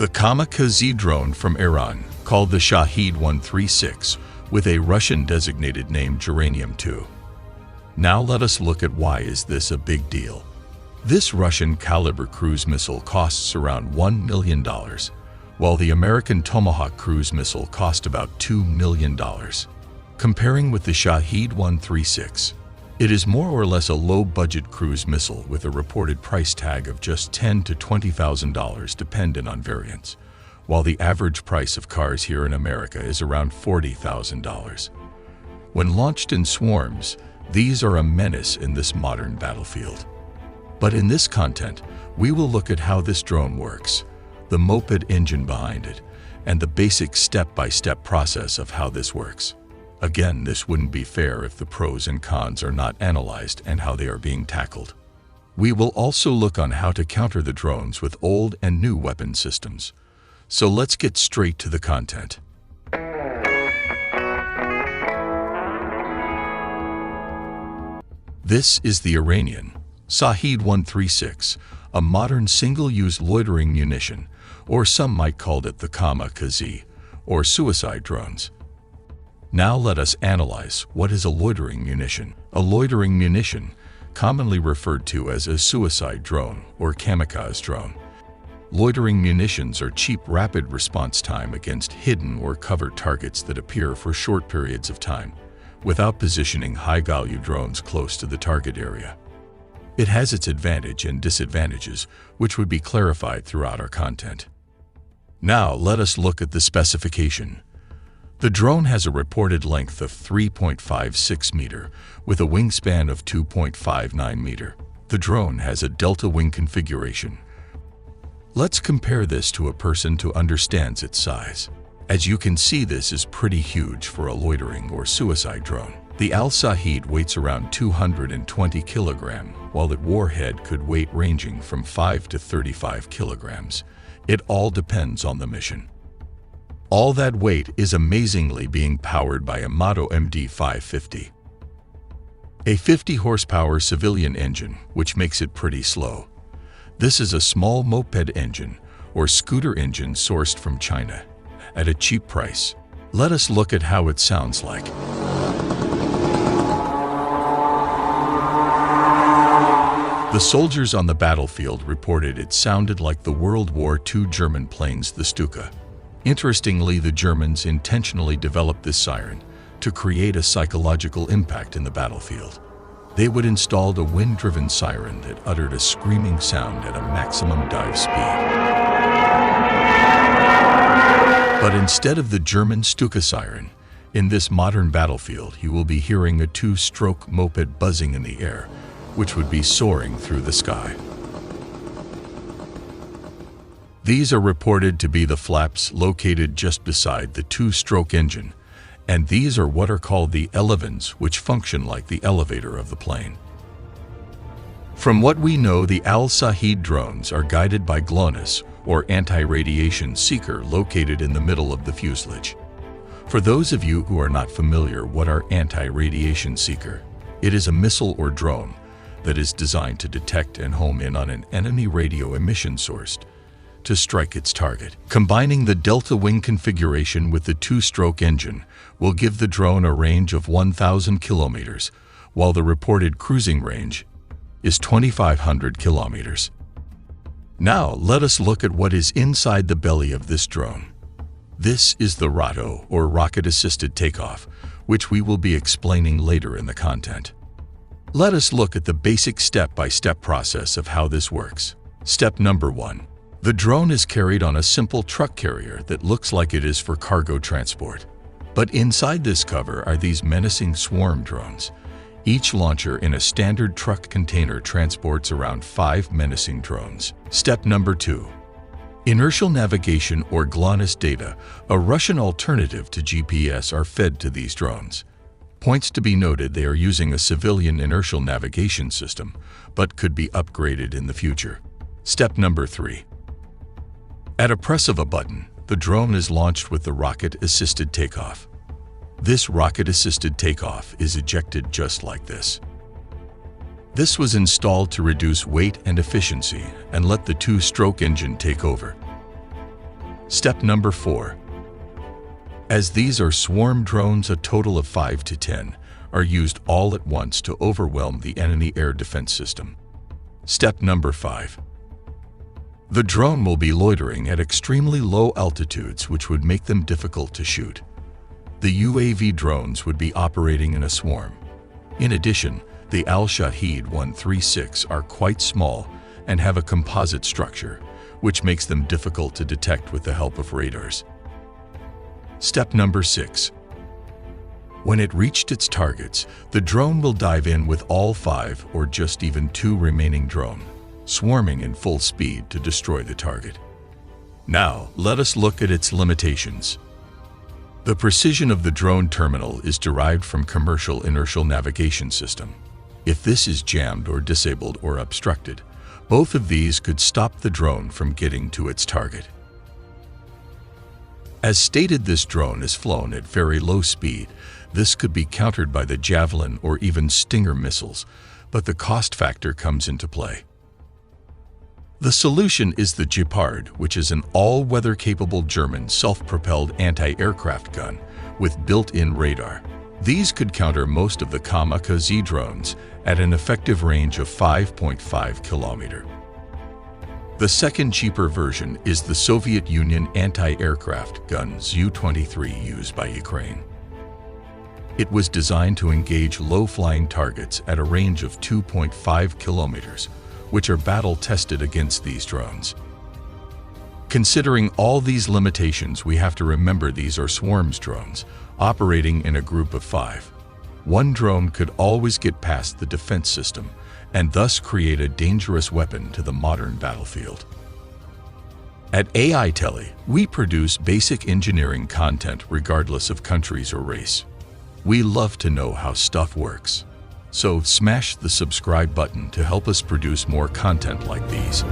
The kamikaze drone from Iran, called the Shahed 136, with a Russian-designated name Geranium-2. Now let us look at why is this a big deal. This Russian-caliber cruise missile costs around $1 million, while the American Tomahawk cruise missile cost about $2 million. Comparing with the Shahed 136, it is more or less a low-budget cruise missile with a reported price tag of just $10,000 to $20,000 dependent on variants, while the average price of cars here in America is around $40,000. When launched in swarms, these are a menace in this modern battlefield. But in this content, we will look at how this drone works, the moped engine behind it, and the basic step-by-step process of how this works. Again, this wouldn't be fair if the pros and cons are not analyzed and how they are being tackled. We will also look on how to counter the drones with old and new weapon systems. So let's get straight to the content. This is the Iranian Shahed 136, a modern single-use loitering munition, or some might call it the kamikaze, or suicide drones. Now let us analyze what is a loitering munition. A loitering munition, commonly referred to as a suicide drone or kamikaze drone. Loitering munitions are cheap rapid response time against hidden or covered targets that appear for short periods of time, without positioning high-value drones close to the target area. It has its advantage and disadvantages, which would be clarified throughout our content. Now let us look at the specification. The drone has a reported length of 3.56 meter with a wingspan of 2.59 meter. The drone has a delta wing configuration. Let's compare this to a person to understand its size. As you can see, this is pretty huge for a loitering or suicide drone. The Al-Shahed weighs around 220 kilograms, while its warhead could weight ranging from 5 to 35 kilograms. It all depends on the mission. All that weight is amazingly being powered by a Moto MD550. A 50 horsepower civilian engine, which makes it pretty slow. This is a small moped engine, or scooter engine sourced from China, at a cheap price. Let us look at how it sounds like. The soldiers on the battlefield reported it sounded like the World War II German planes, the Stuka. Interestingly, the Germans intentionally developed this siren to create a psychological impact in the battlefield. They would install a wind-driven siren that uttered a screaming sound at a maximum dive speed. But instead of the German Stuka siren, in this modern battlefield you will be hearing a two-stroke moped buzzing in the air, which would be soaring through the sky. These are reported to be the flaps located just beside the two-stroke engine, and these are what are called the elevons, which function like the elevator of the plane. From what we know, the Al-Shahed drones are guided by GLONASS, or anti-radiation seeker, located in the middle of the fuselage. For those of you who are not familiar, what are anti-radiation seeker? It is a missile or drone that is designed to detect and home in on an enemy radio emission source to strike its target. Combining the delta wing configuration with the two-stroke engine will give the drone a range of 1,000 kilometers, while the reported cruising range is 2,500 kilometers. Now let us look at what is inside the belly of this drone. This is the RATO, or rocket-assisted takeoff, which we will be explaining later in the content. Let us look at the basic step-by-step process of how this works. Step number 1. The drone is carried on a simple truck carrier that looks like it is for cargo transport. But inside this cover are these menacing swarm drones. Each launcher in a standard truck container transports around 5 menacing drones. Step number 2. Inertial navigation or GLONASS data, a Russian alternative to GPS, are fed to these drones. Points to be noted: they are using a civilian inertial navigation system, but could be upgraded in the future. Step number 3. At a press of a button, the drone is launched with the rocket-assisted takeoff. This rocket-assisted takeoff is ejected just like this. This was installed to reduce weight and efficiency and let the two-stroke engine take over. Step number 4. As these are swarm drones, a total of 5 to 10 are used all at once to overwhelm the enemy air defense system. Step number 5. The drone will be loitering at extremely low altitudes, which would make them difficult to shoot. The UAV drones would be operating in a swarm. In addition, the Al-Shaheed 136 are quite small and have a composite structure, which makes them difficult to detect with the help of radars. Step number 6. When it reached its targets, the drone will dive in with all 5 or just even 2 remaining drones, swarming in full speed to destroy the target. Now, let us look at its limitations. The precision of the drone terminal is derived from commercial inertial navigation system. If this is jammed or disabled or obstructed, both of these could stop the drone from getting to its target. As stated, this drone is flown at very low speed. This could be countered by the Javelin or even Stinger missiles, but the cost factor comes into play. The solution is the Gepard, which is an all-weather capable German self-propelled anti-aircraft gun with built-in radar. These could counter most of the kamikaze drones at an effective range of 5.5 kilometers. The second cheaper version is the Soviet Union anti-aircraft gun Zu-23 used by Ukraine. It was designed to engage low-flying targets at a range of 2.5 kilometers, which are battle-tested against these drones. Considering all these limitations, we have to remember these are swarms drones, operating in a group of 5. One drone could always get past the defense system, and thus create a dangerous weapon to the modern battlefield. At AI Tele, we produce basic engineering content regardless of countries or race. We love to know how stuff works. So smash the subscribe button to help us produce more content like these.